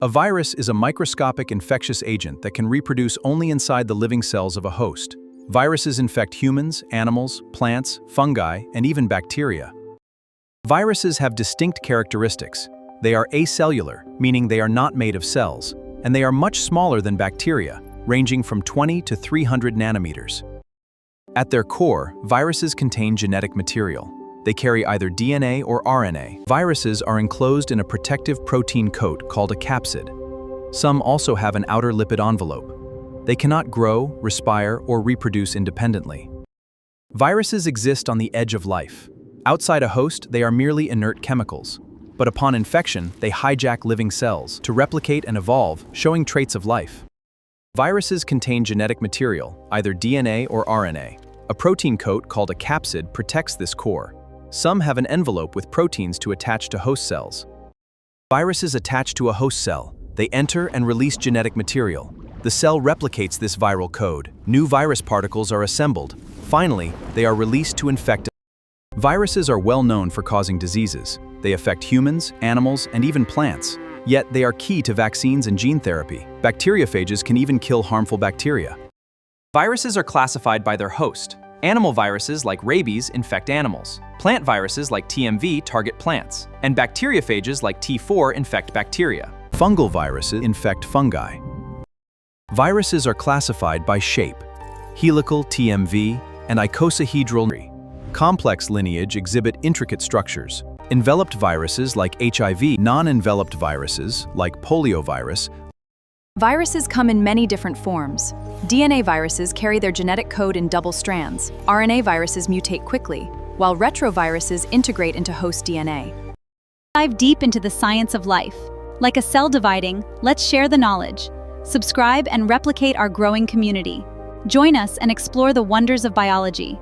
A virus is a microscopic infectious agent that can reproduce only inside the living cells of a host. Viruses infect humans, animals, plants, fungi, and even bacteria. Viruses have distinct characteristics. They are acellular, meaning they are not made of cells, and they are much smaller than bacteria, ranging from 20 to 300 nanometers. At their core, viruses contain genetic material. They carry either DNA or RNA. Viruses are enclosed in a protective protein coat called a capsid. Some also have an outer lipid envelope. They cannot grow, respire, or reproduce independently. Viruses exist on the edge of life. Outside a host, they are merely inert chemicals. But upon infection, they hijack living cells to replicate and evolve, showing traits of life. Viruses contain genetic material, either DNA or RNA. A protein coat called a capsid protects this core. Some have an envelope with proteins to attach to host cells. Viruses attach to a host cell. They enter and release genetic material. The cell replicates this viral code. New virus particles are assembled. Finally, they are released to infect. Viruses are well known for causing diseases. They affect humans, animals, and even plants. Yet they are key to vaccines and gene therapy. Bacteriophages can even kill harmful bacteria. Viruses are classified by their host. Animal viruses like rabies infect animals. Plant viruses like TMV target plants. And bacteriophages like T4 infect bacteria. Fungal viruses infect fungi. Viruses are classified by shape. Helical TMV and icosahedral. Complex lineage exhibit intricate structures. Enveloped viruses like HIV, non-enveloped viruses like poliovirus. Viruses come in many different forms. DNA viruses carry their genetic code in double strands. RNA viruses mutate quickly, while retroviruses integrate into host DNA. Dive deep into the science of life. Like a cell dividing, let's share the knowledge. Subscribe and replicate our growing community. Join us and explore the wonders of biology.